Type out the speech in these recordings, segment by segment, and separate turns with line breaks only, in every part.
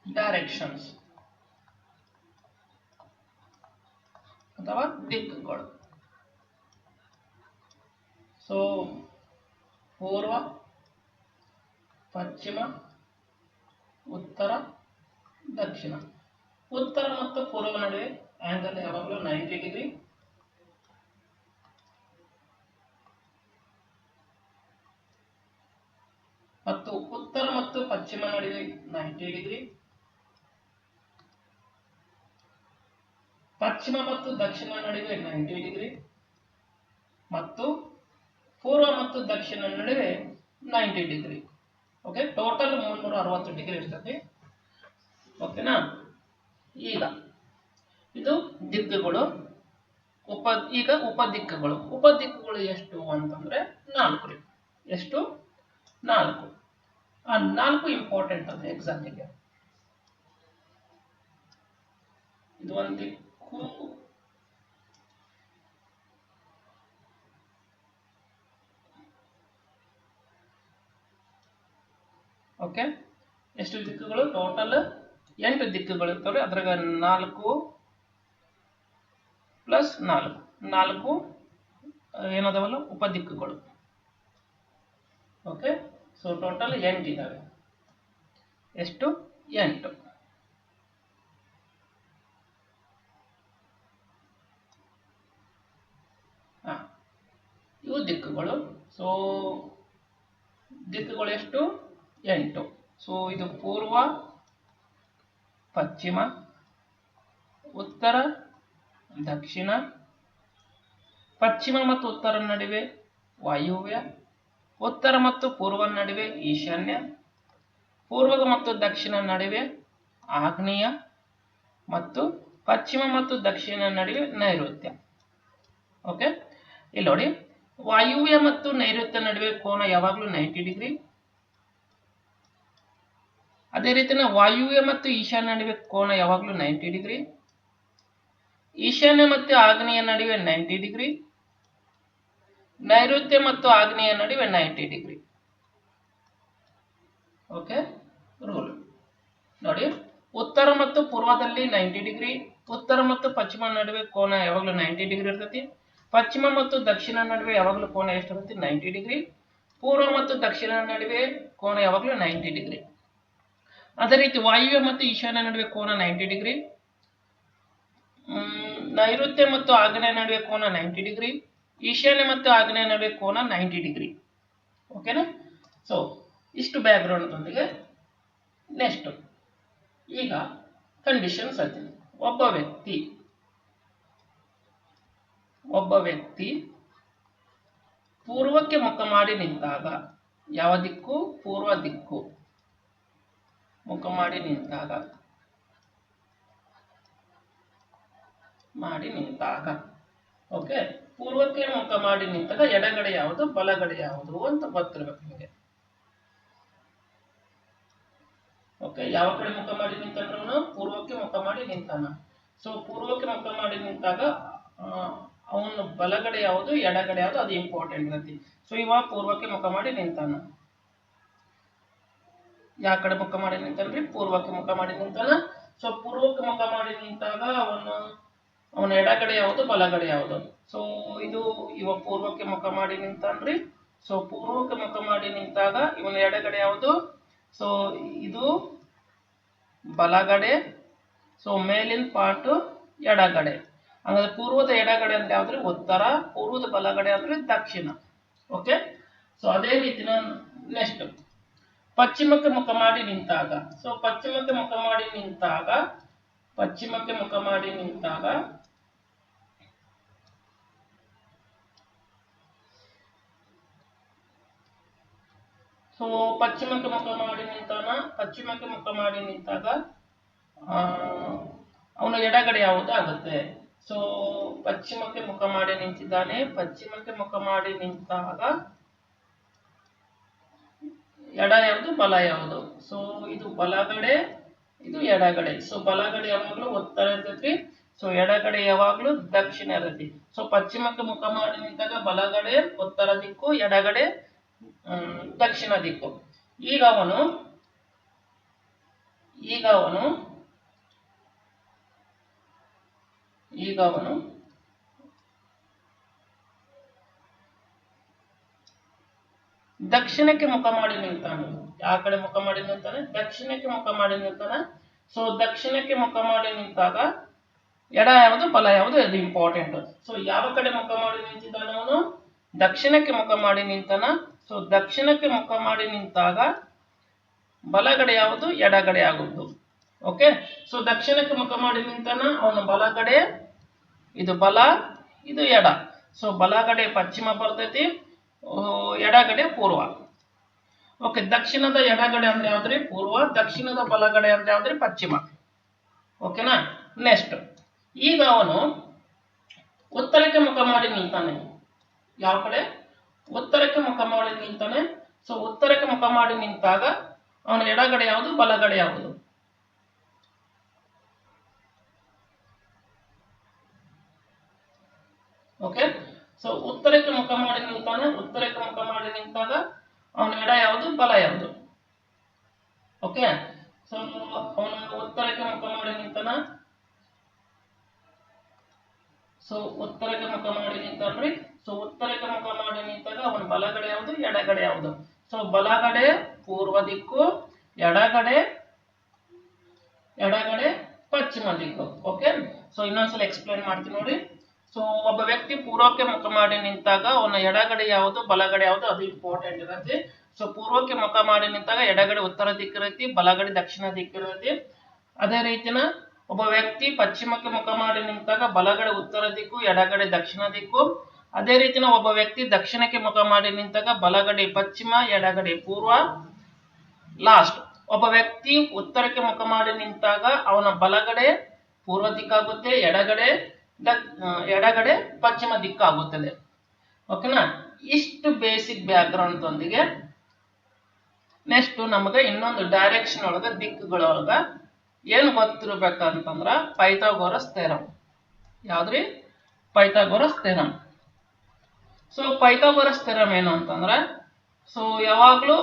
Directions ಅಥವಾ ದಿಕ್ಕುಗಳು. So ಪೂರ್ವ, ಪಶ್ಚಿಮ, ಉತ್ತರ, ದಕ್ಷಿಣ. ಉತ್ತರ ಮತ್ತು ಪೂರ್ವ ನಡುವೆ ಆಂಗಲ್ ಯಾವಾಗಲೂ 90 ಡಿಗ್ರಿ. ಮತ್ತು ಉತ್ತರ ಮತ್ತು ಪಶ್ಚಿಮ ನಡುವೆ 90 ಡಿಗ್ರಿ. ಪಶ್ಚಿಮ ಮತ್ತು ದಕ್ಷಿಣ ನಡುವೆ 90 ಡಿಗ್ರಿ ಮತ್ತು ಪೂರ್ವ ಮತ್ತು ದಕ್ಷಿಣ ನಡುವೆ 90 ಡಿಗ್ರಿ. ಓಕೆ, ಟೋಟಲ್ 360 ಡಿಗ್ರಿ ಇರ್ತದೆ. ಓಕೆನಾ? ಈಗ ಇದು ದಿಕ್ಕುಗಳು. ಈಗ ಉಪದಿಕ್ಕುಗಳು. ಉಪದಿಕ್ಕುಗಳು ಎಷ್ಟು ಅಂತಂದ್ರೆ 4. ಎಷ್ಟು? 4. ಆ 4 ಇಂಪಾರ್ಟೆಂಟ್ ಅದು ಎಕ್ಸಾಮಿಗೆ. ಇದು ಒಂದು ದಿಕ್ಕು, ಓಕೆ. ಎಷ್ಟು ದಿಕ್ಕುಗಳು? ಟೋಟಲ್ 8 ದಿಕ್ಕುಗಳು ಇರ್ತವೆ. ಅದ್ರಾಗ 4 ಪ್ಲಸ್ 4 ಏನದವಲ್ಲ ಉಪದಿಕ್ಕುಗಳು. ಓಕೆ, ಸೊ ಟೋಟಲ್ 8 ಇದಾವೆ. ಎಷ್ಟು? 8. ಇವು ದಿಕ್ಕುಗಳು. ಸೊ ದಿಕ್ಕುಗಳು ಎಷ್ಟು? 8. ಸೊ ಇದು ಪೂರ್ವ, ಪಶ್ಚಿಮ, ಉತ್ತರ, ದಕ್ಷಿಣ, ಪಶ್ಚಿಮ ಮತ್ತು ಉತ್ತರ ನಡುವೆ ವಾಯುವ್ಯ, ಉತ್ತರ ಮತ್ತು ಪೂರ್ವ ನಡುವೆ ಈಶಾನ್ಯ, ಪೂರ್ವ ಮತ್ತು ದಕ್ಷಿಣ ನಡುವೆ ಆಗ್ನೇಯ ಮತ್ತು ಪಶ್ಚಿಮ ಮತ್ತು ದಕ್ಷಿಣ ನಡುವೆ ನೈಋತ್ಯ. ಓಕೆ, ಇಲ್ಲಿ ನೋಡಿ, ವಾಯುವ್ಯ ಮತ್ತು ನೈಋತ್ಯ ನಡುವೆ ಕೋನ ಯಾವಾಗಲೂ 90 ಡಿಗ್ರಿ. ಅದೇ ರೀತಿ ವಾಯುವ್ಯ ಮತ್ತು ಈಶಾನ್ಯ ನಡುವೆ ಕೋನ ಯಾವಾಗಲೂ 90 ಡಿಗ್ರಿ. ಈಶಾನ್ಯ ಮತ್ತು ಆಗ್ನೇಯ ನಡುವೆ 90 ಡಿಗ್ರಿ. ನೈಋತ್ಯ ಮತ್ತು ಆಗ್ನೇಯ ನಡುವೆ 90 ಡಿಗ್ರಿ. ಓಕೆ, ರೂಲ್ ನೋಡಿ, ಉತ್ತರ ಮತ್ತು ಪೂರ್ವದಲ್ಲಿ 90 ಡಿಗ್ರಿ. ಉತ್ತರ ಮತ್ತು ಪಶ್ಚಿಮ ನಡುವೆ ಕೋನ ಯಾವಾಗಲೂ 90 ಡಿಗ್ರಿ ಇರ್ತೈತಿ. ಪಶ್ಚಿಮ ಮತ್ತು ದಕ್ಷಿಣ ನಡುವೆ ಯಾವಾಗಲೂ ಕೋನ ಎಷ್ಟಿರುತ್ತೆ? 90 ಡಿಗ್ರಿ. ಪೂರ್ವ ಮತ್ತು ದಕ್ಷಿಣ ನಡುವೆ ಕೋನ ಯಾವಾಗಲೂ 90 ಡಿಗ್ರಿ. ಅದೇ ರೀತಿ ವಾಯುವ್ಯ ಮತ್ತು ಈಶಾನ್ಯ ನಡುವೆ ಕೋನ 90 ಡಿಗ್ರಿ. ನೈಋತ್ಯ ಮತ್ತು ಆಗ್ನೇಯ ನಡುವೆ ಕೋನ 90 ಡಿಗ್ರಿ. ಈಶಾನ್ಯ ಮತ್ತು ಆಗ್ನೇಯ ನಡುವೆ ಕೋನ 90 ಡಿಗ್ರಿ. ಓಕೆನಾ? ಸೊ ಇಷ್ಟು ಬ್ಯಾಕ್ಗ್ರೌಂಡ್ ಒಂದಿಗೆ ನೆಕ್ಸ್ಟ್ ಈಗ ಕಂಡೀಷನ್ಸ್ ಹೇಳ್ತೀನಿ. ಒಬ್ಬ ವ್ಯಕ್ತಿ ಪೂರ್ವಕ್ಕೆ ಮುಖ ಮಾಡಿ ನಿಂತಾಗ, ಯಾವ ದಿಕ್ಕು? ಪೂರ್ವ ದಿಕ್ಕು ಮುಖ ಮಾಡಿ ನಿಂತಾಗ ಓಕೆ, ಪೂರ್ವಕ್ಕೆ ಮುಖ ಮಾಡಿ ನಿಂತಾಗ ಎಡಗಡೆ ಯಾವುದು, ಬಲಗಡೆ ಯಾವುದು ಅಂತ ಗೊತ್ತಿರ್ಬೇಕು ನಿಮಗೆ. ಓಕೆ, ಯಾವ ಕಡೆ ಮುಖ ಮಾಡಿ ನಿಂತಾನ? ಪೂರ್ವಕ್ಕೆ ಮುಖ ಮಾಡಿ ನಿಂತಾನ. ಸೊ ಪೂರ್ವಕ್ಕೆ ಮುಖ ಮಾಡಿ ನಿಂತಾಗ ಅವನು ಬಲಗಡೆ ಯಾವುದು, ಎಡಗಡೆ ಯಾವುದು, ಅದು ಇಂಪಾರ್ಟೆಂಟ್ ಇರುತ್ತೆ. ಸೊ ಇವ ಪೂರ್ವಕ್ಕೆ ಮುಖ ಮಾಡಿ ನಿಂತಾನ. ಯಾವ ಕಡೆ ಮುಖ ಮಾಡಿ ನಿಂತಾನ್ರಿ? ಪೂರ್ವಕ್ಕೆ ಮುಖ ಮಾಡಿ ನಿಂತಾನ. ಸೊ ಪೂರ್ವಕ್ಕೆ ಮುಖ ಮಾಡಿ ನಿಂತಾಗ ಅವನ ಎಡಗಡೆ ಯಾವುದು, ಬಲಗಡೆ ಯಾವುದು? ಸೊ ಇವ ಪೂರ್ವಕ್ಕೆ ಮುಖ ಮಾಡಿ ನಿಂತಾನ್ರಿ. ಸೊ ಪೂರ್ವಕ್ಕೆ ಮುಖ ಮಾಡಿ ನಿಂತಾಗ ಇವನ ಎಡಗಡೆ ಯಾವುದು? ಸೊ ಇದು ಬಲಗಡೆ. ಸೊ ಮೇಲಿನ ಪಾರ್ಟ್ ಎಡಗಡೆ. ಹಾಗಾದ್ರೆ ಪೂರ್ವದ ಎಡಗಡೆ ಅಂದ್ರೆ ಯಾವ್ದ್ರಿ? ಉತ್ತರ. ಪೂರ್ವದ ಬಲಗಡೆ ಅಂದ್ರೆ ದಕ್ಷಿಣ. ಓಕೆ, ಸೊ ಅದೇ ರೀತಿ ನೆಕ್ಸ್ಟ್ ಪಶ್ಚಿಮಕ್ಕೆ ಮುಖ ಮಾಡಿ ನಿಂತಾಗ. ಸೊ ಪಶ್ಚಿಮಕ್ಕೆ ಮುಖ ಮಾಡಿ ನಿಂತಾಗ ಸೊ ಪಶ್ಚಿಮಕ್ಕೆ ಮುಖ ಮಾಡಿ ನಿಂತಾಗ ಅವನ ಎಡಗಡೆ ಯಾವುದು ಆಗುತ್ತೆ? ಸೊ ಪಶ್ಚಿಮಕ್ಕೆ ಮುಖ ಮಾಡಿ ನಿಂತಿದ್ದಾನೆ. ಪಶ್ಚಿಮಕ್ಕೆ ಮುಖ ಮಾಡಿ ನಿಂತಾಗ ಎಡ ಯಾವುದು, ಬಲ ಯಾವುದು? ಸೊ ಇದು ಬಲಗಡೆ, ಇದು ಎಡಗಡೆ. ಸೊ ಬಲಗಡೆ ಯಾವಾಗಲೂ ಉತ್ತರ ಇರ್ತೈತಿ. ಸೊ ಎಡಗಡೆ ಯಾವಾಗಲೂ ದಕ್ಷಿಣ ಇರ್ತೈತಿ. ಸೊ ಪಶ್ಚಿಮಕ್ಕೆ ಮುಖ ಮಾಡಿ ನಿಂತಾಗ ಬಲಗಡೆ ಉತ್ತರ ದಿಕ್ಕು, ಎಡಗಡೆ ದಕ್ಷಿಣ ದಿಕ್ಕು. ಈಗ ಅವನು ಈಗ ಅವನು ದಕ್ಷಿಣಕ್ಕೆ ಮುಖ ಮಾಡಿ ನಿಲ್ತಾನೆ. ಯಾವ ಕಡೆ ಮುಖ ಮಾಡಿ ನಿಲ್ತಾನೆ? ದಕ್ಷಿಣಕ್ಕೆ ಮುಖ ಮಾಡಿ ನಿಲ್ತಾನೆ. ಸೊ ದಕ್ಷಿಣಕ್ಕೆ ಮುಖ ಮಾಡಿ ನಿಂತಾಗ ಎಡ ಯಾವುದು ಬಲ ಯಾವುದು ಅದು ಇಂಪಾರ್ಟೆಂಟ್. ಸೊ ಯಾವ ಕಡೆ ಮುಖ ಮಾಡಿ ನಿಂತಿದ್ದಾನೆ ಅವನು? ದಕ್ಷಿಣಕ್ಕೆ ಮುಖ ಮಾಡಿ ನಿಂತಾನ. ಸೊ ದಕ್ಷಿಣಕ್ಕೆ ಮುಖ ಮಾಡಿ ನಿಂತಾಗ ಬಲಗಡೆ ಯಾವುದು? ಎಡಗಡೆ ಆಗುವುದು. ಓಕೆ, ಸೊ ದಕ್ಷಿಣಕ್ಕೆ ಮುಖ ಮಾಡಿ ನಿಂತಾನ, ಅವನ ಬಲಗಡೆ ಇದು ಬಲ, ಇದು ಎಡ. ಸೊ ಬಲಗಡೆ ಪಶ್ಚಿಮ ಬರ್ತೈತಿ, ಎಡಗಡೆ ಪೂರ್ವ. ಓಕೆ, ದಕ್ಷಿಣದ ಎಡಗಡೆ ಅಂದ್ರೆ ಯಾವ್ದ್ರಿ? ಪೂರ್ವ. ದಕ್ಷಿಣದ ಬಲಗಡೆ ಅಂದ್ರೆ ಯಾವ್ದ್ರಿ? ಪಶ್ಚಿಮ. ಓಕೆನಾ? ನೆಕ್ಸ್ಟ್, ಈಗ ಅವನು ಉತ್ತರಕ್ಕೆ ಮುಖ ಮಾಡಿ ನಿಲ್ತಾನೆ. ಯಾವ ಕಡೆ? ಉತ್ತರಕ್ಕೆ ಮುಖ ಮಾಡಿ ನಿಲ್ತಾನೆ. ಸೊ ಉತ್ತರಕ್ಕೆ ಮುಖ ಮಾಡಿ ನಿಂತಾಗ ಅವನ ಎಡಗಡೆ ಯಾವುದು? ಬಲಗಡೆ ಯಾವುದು? ಓಕೆ, ಸೊ ಉತ್ತರಕ್ಕೆ ಮುಖ ಮಾಡಿ ನಿಲ್ತಾನೆ. ಉತ್ತರಕ್ಕೆ ಮುಖ ಮಾಡಿ ನಿಂತಾಗ ಅವನ ಎಡ ಯಾವುದು? ಬಲ ಯಾವುದು? ಓಕೆ, ಸೊ ಅವನು ಉತ್ತರಕ್ಕೆ ಮುಖ ಮಾಡಿ ನಿಂತಾನ. ಸೊ ಉತ್ತರಕ್ಕೆ ಮುಖ ಮಾಡಿ ನಿಂತಾನ್ರಿ. ಸೊ ಉತ್ತರಕ್ಕೆ ಮುಖ ಮಾಡಿ ನಿಂತಾಗ ಅವನ ಬಲಗಡೆ ಯಾವುದು? ಎಡಗಡೆ ಯಾವುದು? ಸೊ ಬಲಗಡೆ ಪೂರ್ವ ದಿಕ್ಕು, ಎಡಗಡೆ ಪಶ್ಚಿಮ ದಿಕ್ಕು. ಓಕೆ, ಸೊ ಇನ್ನೊಂದ್ಸಲ ಎಕ್ಸ್ಪ್ಲೈನ್ ಮಾಡ್ತೀನಿ ನೋಡಿ. ಸೊ ಒಬ್ಬ ವ್ಯಕ್ತಿ ಪೂರ್ವಕ್ಕೆ ಮುಖ ಮಾಡಿ ನಿಂತಾಗ ಅವನ ಎಡಗಡೆ ಯಾವುದು ಬಲಗಡೆ ಯಾವುದು ಅದು ಇಂಪಾರ್ಟೆಂಟ್ ಇರುತ್ತೆ. ಸೊ ಪೂರ್ವಕ್ಕೆ ಮುಖ ಮಾಡಿ ನಿಂತಾಗ ಎಡಗಡೆ ಉತ್ತರ ದಿಕ್ಕಿರೈತಿ, ಬಲಗಡೆ ದಕ್ಷಿಣ ದಿಕ್ಕಿರೈತಿ. ಅದೇ ರೀತಿನ ಒಬ್ಬ ವ್ಯಕ್ತಿ ಪಶ್ಚಿಮಕ್ಕೆ ಮುಖ ಮಾಡಿ ನಿಂತಾಗ ಬಲಗಡೆ ಉತ್ತರ ದಿಕ್ಕು, ಎಡಗಡೆ ದಕ್ಷಿಣ ದಿಕ್ಕು. ಅದೇ ರೀತಿನ ಒಬ್ಬ ವ್ಯಕ್ತಿ ದಕ್ಷಿಣಕ್ಕೆ ಮುಖ ಮಾಡಿ ನಿಂತಾಗ ಬಲಗಡೆ ಪಶ್ಚಿಮ, ಎಡಗಡೆ ಪೂರ್ವ. ಲಾಸ್ಟ್, ಒಬ್ಬ ವ್ಯಕ್ತಿ ಉತ್ತರಕ್ಕೆ ಮುಖ ಮಾಡಿ ನಿಂತಾಗ ಅವನ ಬಲಗಡೆ ಪೂರ್ವ ದಿಕ್ಕಾಗುತ್ತೆ, ಎಡಗಡೆ ಪಶ್ಚಿಮ ದಿಕ್ಕಾಗುತ್ತದೆ. ಓಕೆನಾ? ಇಷ್ಟು ಬೇಸಿಕ್ ಬ್ಯಾಕ್ಗ್ರೌಂಡ್ ಒಂದಿಗೆ ನೆಕ್ಸ್ಟ್ ನಮಗೆ ಇನ್ನೊಂದು ಡೈರೆಕ್ಷನ್ ಒಳಗ ದಿಕ್ಕುಗಳೊಳಗ ಏನು ಗೊತ್ತಿರ್ಬೇಕಂತಂದ್ರ ಪೈಥಾಗೋರಸ್ ಥಿಯರಮ್. ಯಾವ್ದ್ರಿ? Pythagoras theorem. So Pythagoras theorem ಏನು ಅಂತಂದ್ರೆ, ಸೊ ಯಾವಾಗ್ಲೂ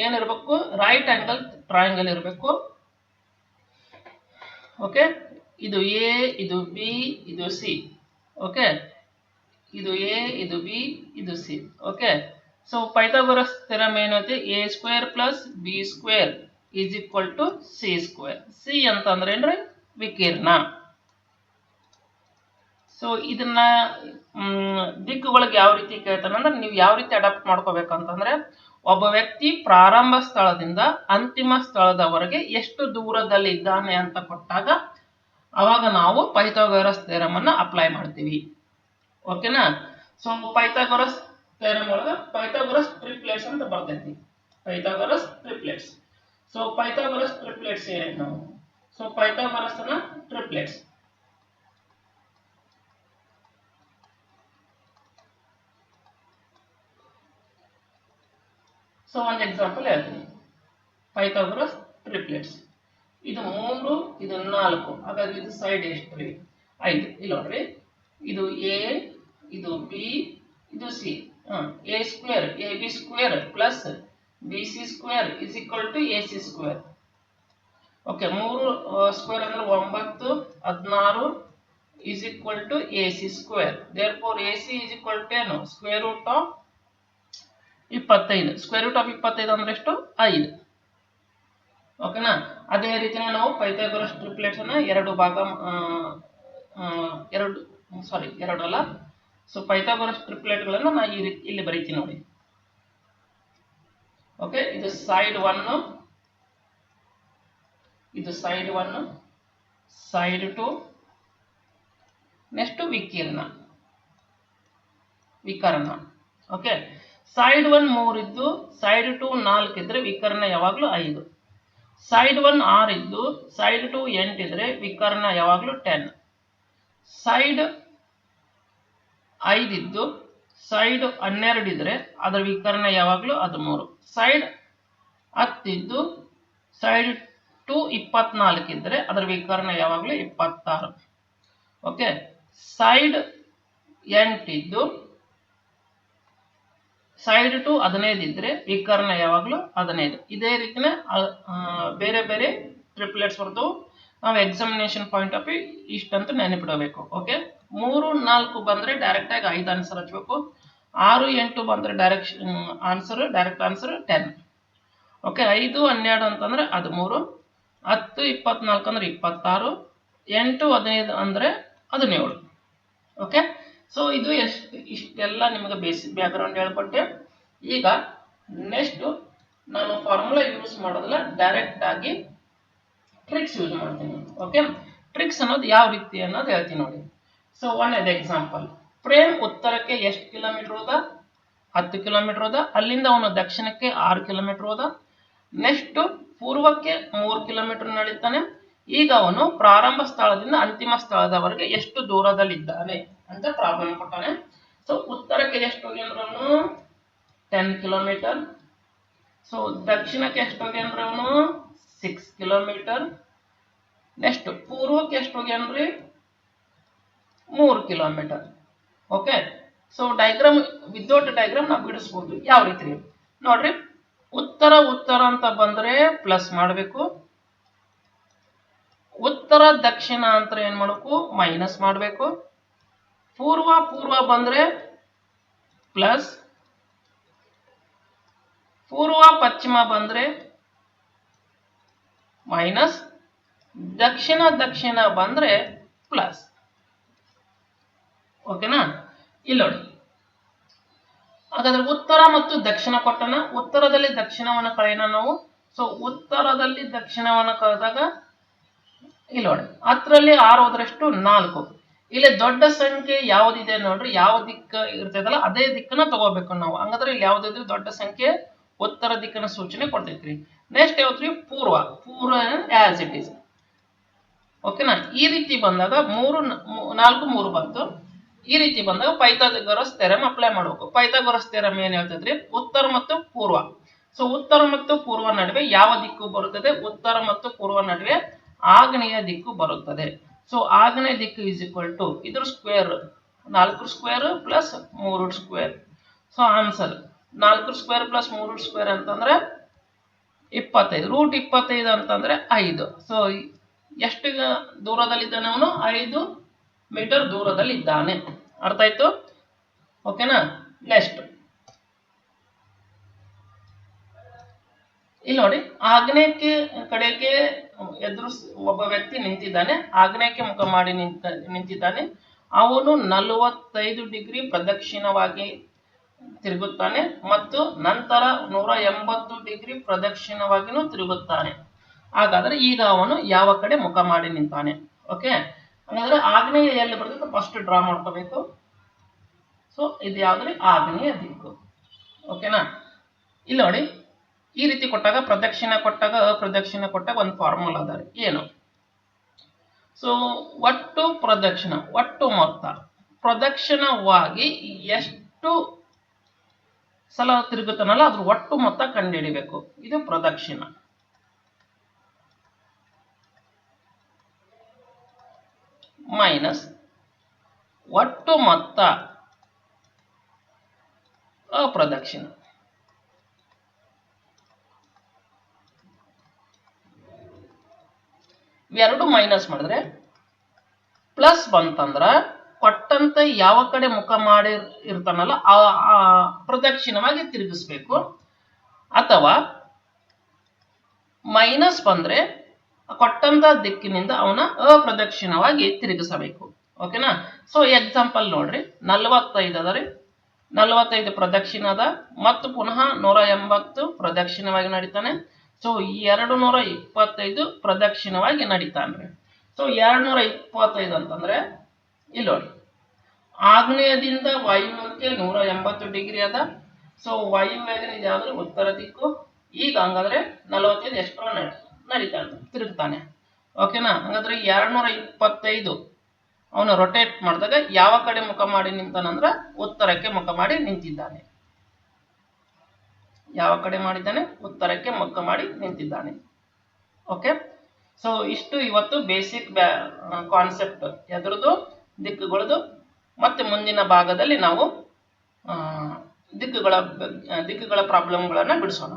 ಏನಿರ್ಬೇಕು? ರೈಟ್ ಆಂಗಲ್ ಟ್ರಯಾಂಗಲ್ ಇರಬೇಕು. ಓಕೆ, ಇದು ಎ, ಇದು ಬಿ, ಇದು ಸಿ. ಓಕೆ, ಇದು ಎ, ಇದು ಬಿ, ಇದು C. Okay, so Pythagoras theorem ಏನೈತಿ? A square plus B square is equal to C square. C ಅಂತಂದ್ರೆ ಏನ್ರಿ? ವಿಕೀರ್ಣ. ಸೊ ಇದನ್ನ ದಿಕ್ಕುಗಳಿಗೆ ಯಾವ ರೀತಿ ಕೇಳ್ತಾನಂದ್ರೆ, ನೀವು ಯಾವ ರೀತಿ ಅಡಾಪ್ಟ್ ಮಾಡ್ಕೋಬೇಕಂತಂದ್ರೆ, ಒಬ್ಬ ವ್ಯಕ್ತಿ ಪ್ರಾರಂಭ ಸ್ಥಳದಿಂದ ಅಂತಿಮ ಸ್ಥಳದವರೆಗೆ ಎಷ್ಟು ದೂರದಲ್ಲಿ ಇದ್ದಾನೆ ಅಂತ ಕೊಟ್ಟಾಗ ಅವಾಗ ನಾವು ಪೈಥಾಗೋರಸ್ ಥಿಯರಮ್ ಅನ್ನ ಅಪ್ಲೈ ಮಾಡ್ತೀವಿ. ಓಕೆನಾ? ಸೊ ಪೈಥಾಗೋರಸ್ ಥಿಯರಮ್ ಒಳಗ ಪೈಥಾಗೋರಸ್ ಟ್ರಿಪ್ಲೆಟ್ಸ್ ಅಂತ ಬರ್ತೈತಿ. Pythagoras triplets. So Pythagoras triplets ಏನಾಯ್ತು ನಾವು? ಸೊ ಪೈಥಾಗೋರಸ್ ನ ಟ್ರಿಪ್ಲೆಟ್ಸ್. ಸೊ ಒಂದು ಎಕ್ಸಾಂಪಲ್ ಹೇಳ್ತೀನಿ. ಪೈಥಾಗೋರಸ್ ಟ್ರಿಪ್ಲೆಟ್ಸ್ ಇದು 3, ಇದು 4. ಹಾಗಾದ್ರೆ ಇದು ಸೈಡ್ ಎಷ್ಟು ರೀ? 5. ಇಲ್ಲಿ ನೋಡ್ರಿ, ಇದು ಎ, ಇದು ಬಿ, ಇದು c. A square a b square plus b c square is equal to a c square. Okay, 3 square ಅಂದ್ರೆ 9, 16 is equal to a c square. Therefore a c is equal to ಏನು? Square root of 25. Square root of 25 ಅಂದ್ರೆ ಎಷ್ಟು? 5. ಓಕೆನಾ? ಅದೇ ರೀತಿ ನಾವು Pythagoras triplets ಅನ್ನ ಎರಡು ಅಲ್ಲ. ಸೊ ಪೈಥಾಗೋರಸ್ ಟ್ರಿಪ್ಲೆಟ್ಗಳನ್ನು ನಾ ಈ ರೀತಿ ಇಲ್ಲಿ ಬರೀತೀನಿ ನೋಡಿ. ಓಕೆ, ಇದು ಸೈಡ್ 1, ಇದು ಸೈಡ್ 1, ಸೈಡ್ 2, ನೆಕ್ಸ್ಟ್ ವಿಕರ್ಣ. ಓಕೆ, ಸೈಡ್ 1 3 ಇದ್ದು ಸೈಡ್ 2 4 ಇದ್ರೆ ವಿಕರ್ಣ ಯಾವಾಗಲೂ 5. ಸೈಡ್ 1 6 ಇದ್ದು ಸೈಡ್ 2 8 ಇದ್ರೆ ವಿಕರ್ಣ ಯಾವಾಗಲೂ 10. ಸೈಡ್ 5 ಇದ್ದು ಸೈಡ್ 12 ಇದ್ರೆ ಅದರ ವಿಕರ್ಣ ಯಾವಾಗಲೂ 13. ಸೈಡ್ 10 ಇದ್ದು ಸೈಡ್ 2 24 ಇದ್ರೆ ಅದರ ವಿಕರ್ಣ ಯಾವಾಗಲೂ 26. ಓಕೆ, ಸೈಡ್ 8 ಇದ್ದು ಸೈಡ್ ಟು 15 ಇದ್ರೆ ವಿಕರ್ಣ ಯಾವಾಗಲೂ 15. ಇದೇ ರೀತಿನೇ ಬೇರೆ ಬೇರೆ ಟ್ರಿಪ್ಲೆಟ್ಸ್ ಬರ್ತವೆ. ನಾವು ಎಕ್ಸಾಮಿನೇಷನ್ ಪಾಯಿಂಟ್ ಆಫ್ ವ್ಯೂ ಇಷ್ಟಂತ ನೆನಪಿಡಬೇಕು. ಓಕೆ, 3, 4 ಬಂದರೆ ಡೈರೆಕ್ಟಾಗಿ 5 ಆನ್ಸರ್ ಹಚ್ಚಬೇಕು. 6, 8 ಬಂದರೆ ಡೈರೆಕ್ಟ್ ಆನ್ಸರ್ 10. ಓಕೆ, 5, 12 ಅಂತಂದರೆ 13, 10, 24 ಅಂದರೆ 26, 8, 15 ಅಂದರೆ 17. ಓಕೆ, ಸೊ ಇದು ಇಷ್ಟೆಲ್ಲ ನಿಮಗೆ ಬೇಸಿಕ್ ಬ್ಯಾಕ್ಗ್ರೌಂಡ್ ಹೇಳ್ಕೊಟ್ಟೆ. ಈಗ ನೆಕ್ಸ್ಟ್ ನಾನು ಫಾರ್ಮುಲಾ ಯೂಸ್ ಮಾಡೋದಿಲ್ಲ, ಡೈರೆಕ್ಟ್ ಆಗಿ ಟ್ರಿಕ್ಸ್ ಯೂಸ್ ಮಾಡ್ತೀನಿ. ಓಕೆ, ಟ್ರಿಕ್ಸ್ ಅನ್ನೋದು ಯಾವ ರೀತಿ ಅನ್ನೋದು ಹೇಳ್ತೀನಿ ನೋಡಿ. ಸೊ ಒಳ್ಳೆಯದು ಎಕ್ಸಾಂಪಲ್, ಪ್ರೇಮ್ ಉತ್ತರಕ್ಕೆ ಎಷ್ಟು ಕಿಲೋಮೀಟರ್ ಹೋದ? 10 ಕಿಲೋಮೀಟರ್ ಹೋದ. ಅಲ್ಲಿಂದ ಅವನು ದಕ್ಷಿಣಕ್ಕೆ 6 ಕಿಲೋಮೀಟರ್ ಹೋದ. ನೆಕ್ಸ್ಟ್ ಪೂರ್ವಕ್ಕೆ 3 ಕಿಲೋಮೀಟರ್ ನಡೀತಾನೆ. ಈಗ ಅವನು ಪ್ರಾರಂಭ ಸ್ಥಳದಿಂದ ಅಂತಿಮ ಸ್ಥಳದವರೆಗೆ ಎಷ್ಟು ದೂರದಲ್ಲಿದ್ದಾನೆ ಅಂತ ಪ್ರಾಬ್ಲಮ್ ಕೊಟ್ಟಾನೆ. ಸೊ ಉತ್ತರಕ್ಕೆ ಎಷ್ಟು ಹೋಗ್ಯಾನ್ರಿ ಅವನು? 10 ಕಿಲೋಮೀಟರ್. ಸೊ ದಕ್ಷಿಣಕ್ಕೆ ಎಷ್ಟು ಹೋಗ್ಯಾನ್ರಿ ಅವನು? 6 ಕಿಲೋಮೀಟರ್. ನೆಕ್ಸ್ಟ್ ಪೂರ್ವಕ್ಕೆ ಎಷ್ಟು ಹೋಗ್ಯಾನ್ರಿ? 3 kilometre. Okay, so diagram without diagram ನಾವು ಬಿಡಿಸ್ಬೋದು. ಯಾವ ರೀತಿ ನೋಡ್ರಿ, ಉತ್ತರ ಅಂತ ಬಂದ್ರೆ ಪ್ಲಸ್ ಮಾಡಬೇಕು. ಉತ್ತರ ದಕ್ಷಿಣ ಅಂತ ಏನ್ ಮಾಡಬೇಕು? ಮೈನಸ್ ಮಾಡಬೇಕು. ಪೂರ್ವ ಬಂದ್ರೆ ಪ್ಲಸ್, ಪೂರ್ವ ಪಶ್ಚಿಮ ಬಂದ್ರೆ ಮೈನಸ್, ದಕ್ಷಿಣ ಬಂದ್ರೆ ಪ್ಲಸ್. ಓಕೆನಾ? ಇಲ್ಲಿ ನೋಡಿ, ಹಾಗಾದ್ರೆ ಉತ್ತರ ಮತ್ತು ದಕ್ಷಿಣ ಕೊಟ್ಟನ. ಉತ್ತರದಲ್ಲಿ ದಕ್ಷಿಣವನ್ನು ಕಳೆಯೋಣ ನಾವು. ಸೊ ಉತ್ತರದಲ್ಲಿ ದಕ್ಷಿಣವನ್ನು ಕಳೆದಾಗ ಇಲ್ಲಿ ನೋಡಿ, 10ರಲ್ಲಿ 6 ಹೋದ್ರೆಷ್ಟು? 4. ಇಲ್ಲಿ ದೊಡ್ಡ ಸಂಖ್ಯೆ ಯಾವ್ದಿದೆ ನೋಡ್ರಿ, ಯಾವ ದಿಕ್ಕ ಇರ್ತದಲ್ಲ ಅದೇ ದಿಕ್ಕನ್ನ ತಗೋಬೇಕು ನಾವು. ಹಂಗಾದ್ರೆ ಇಲ್ಲಿ ಯಾವ್ದಿದ್ರೆ ದೊಡ್ಡ ಸಂಖ್ಯೆ ಉತ್ತರ ದಿಕ್ಕನ ಸೂಚನೆ ಕೊಡ್ತೈತ್ರಿ. ನೆಕ್ಸ್ಟ್ ಯಾವ್ದ್ರಿ? ಪೂರ್ವ ಆಸ್ ಇಟ್ ಈಸ್. ಓಕೆನಾ? ಈ ರೀತಿ ಬಂದಾಗ 3, 4, 3 ಬಂತು. ಈ ರೀತಿ ಬಂದಾಗ ಪೈಥಾಗರಸ್ ಥಿಯರಮ್ ಅಪ್ಲೈ ಮಾಡಬೇಕು. ಪೈಥಾಗರಸ್ ಥಿಯರಮ್ ಏನ್ ಹೇಳ್ತದ್ರಿ? ಉತ್ತರ ಮತ್ತು ಪೂರ್ವ. ಸೊ ಉತ್ತರ ಮತ್ತು ಪೂರ್ವ ನಡುವೆ ಯಾವ ದಿಕ್ಕು ಬರುತ್ತದೆ? ಉತ್ತರ ಮತ್ತು ಪೂರ್ವ ನಡುವೆ ಆಗ್ನೇಯ ದಿಕ್ಕು ಬರುತ್ತದೆ. ಸೊ ಆಗ್ನೇಯ ದಿಕ್ಕು ಈಸ್ ಈಕ್ವಲ್ ಟು ಇದ್ರ square, 4 square plus 3 square. So answer 4 square plus 3 square ಅಂತಂದ್ರೆ 25. ರೂಟ್ 25 ಅಂತಂದ್ರೆ 5. ಸೊ ಎಷ್ಟು ದೂರದಲ್ಲಿದ್ದಾನೆ ಅವನು? 5 ಮೀಟರ್ ದೂರದಲ್ಲಿ ಇದ್ದಾನೆ. ಅರ್ಥ ಆಯ್ತು? ಓಕೆನಾ? ನೆಕ್ಸ್ಟ್ ಇಲ್ಲಿ ನೋಡಿ, ಆಗ್ನೇಯಕ್ಕೆ ಕಡೆಗೆ ಎದುರು ಒಬ್ಬ ವ್ಯಕ್ತಿ ನಿಂತಿದ್ದಾನೆ. ಆಗ್ನೇಯಕ್ಕೆ ಮುಖ ಮಾಡಿ ನಿಂತಿದ್ದಾನೆ. ಅವನು 45 ಡಿಗ್ರಿ ಪ್ರದಕ್ಷಿಣವಾಗಿ ತಿರುಗುತ್ತಾನೆ ಮತ್ತು ನಂತರ 180 ಡಿಗ್ರಿ ಪ್ರದಕ್ಷಿಣವಾಗಿನೂ ತಿರುಗುತ್ತಾನೆ. ಹಾಗಾದ್ರೆ ಈಗ ಅವನು ಯಾವ ಕಡೆ ಮುಖ ಮಾಡಿ ನಿಂತಾನೆ? ಓಕೆ, ಹಾಗಾದ್ರೆ ಆಗ್ನೇಯ ಎಲ್ಲಿ ಬರ್ತದೆ ಫಸ್ಟ್ ಡ್ರಾ ಮಾಡ್ಕೋಬೇಕು. ಸೊ ಇದು ಯಾವ್ದ್ರಿ? ಆಗ್ನೇಯ ದಿಕ್ಕು. ಓಕೆನಾ? ಇಲ್ಲಿ ನೋಡಿ, ಈ ರೀತಿ ಕೊಟ್ಟಾಗ ಪ್ರದಕ್ಷಿಣ ಕೊಟ್ಟಾಗ ಅಪ್ರದಕ್ಷಿಣ ಕೊಟ್ಟಾಗ ಒಂದು ಫಾರ್ಮುಲಾ ಅದ. ಏನು? ಸೊ ಒಟ್ಟು ಪ್ರದಕ್ಷಿಣ, ಒಟ್ಟು ಮೊತ್ತ ಪ್ರದಕ್ಷಿಣವಾಗಿ ಎಷ್ಟು ಸಲ ತಿರುಗುತ್ತಾನಲ್ಲ ಅದ್ರ ಒಟ್ಟು ಮೊತ್ತ ಕಂಡುಹಿಡಿಬೇಕು. ಇದು ಪ್ರದಕ್ಷಿಣ. ಮೈನಸ್ ಒಟ್ಟು ಮೊತ್ತ ಅಪ್ರದಕ್ಷಿಣ. ಇವೆರಡು ಮೈನಸ್ ಮಾಡಿದ್ರೆ ಪ್ಲಸ್ ಬಂತಂದ್ರ ಕೊಟ್ಟಂತ ಯಾವ ಕಡೆ ಮುಖ ಮಾಡಿ ಇರ್ತಾನಲ್ಲ ಆ ಪ್ರದಕ್ಷಿಣವಾಗಿ ತಿರುಗಿಸ್ಬೇಕು. ಅಥವಾ ಮೈನಸ್ ಬಂದ್ರೆ ಕೊಟ್ಟಂತ ದಿಕ್ಕಿನಿಂದ ಅವನ ಅಪ್ರದಕ್ಷಿಣವಾಗಿ ತಿರುಗಿಸಬೇಕು. ಓಕೆನಾ? ಸೊ ಎಕ್ಸಾಂಪಲ್ ನೋಡ್ರಿ, 45 ಅದ ರೀ. 45 ಪ್ರದಕ್ಷಿಣ ಅದ ಮತ್ತು ಪುನಃ 180 ಪ್ರದಕ್ಷಿಣವಾಗಿ ನಡೀತಾನೆ. ಸೊ 225 ಪ್ರದಕ್ಷಿಣವಾಗಿ ನಡೀತಾನ್ರಿ. ಸೊ 225 ಅಂತಂದ್ರೆ ಇಲ್ಲಿ ನೋಡಿ, ಆಗ್ನೇಯದಿಂದ ವಾಯುವ್ಯಕ್ಕೆ 180 ಡಿಗ್ರಿ ಅದ. ಸೊ ವಾಯುವ್ಯದಿಂದ ಯಾವ್ದು? ಉತ್ತರ ದಿಕ್ಕು. ಈಗ ಹಂಗಾದ್ರೆ 45 ಎಷ್ಟರ ನಡೀತಾನೆ, ತಿರುಗ್ತಾನೆ. ಓಕೆನಾ? ಹಂಗಾದ್ರೆ 225 ಅವನು ರೊಟೇಟ್ ಮಾಡಿದಾಗ ಯಾವ ಕಡೆ ಮುಖ ಮಾಡಿ ನಿಂತಾನಂದ್ರ ಉತ್ತರಕ್ಕೆ ಮುಖ ಮಾಡಿ ನಿಂತಿದ್ದಾನೆ. ಯಾವ ಕಡೆ ಮಾಡಿದ್ದಾನೆ? ಉತ್ತರಕ್ಕೆ ಮುಖ ಮಾಡಿ ನಿಂತಿದ್ದಾನೆ. ಓಕೆ, ಸೊ ಇಷ್ಟು ಇವತ್ತು ಬೇಸಿಕ್ ಕಾನ್ಸೆಪ್ಟ್ ಎದ್ರದ್ದು, ದಿಕ್ಕುಗಳದು. ಮತ್ತೆ ಮುಂದಿನ ಭಾಗದಲ್ಲಿ ನಾವು ದಿಕ್ಕುಗಳ ಪ್ರಾಬ್ಲಮ್ಗಳನ್ನು ಬಿಡಿಸೋಣ.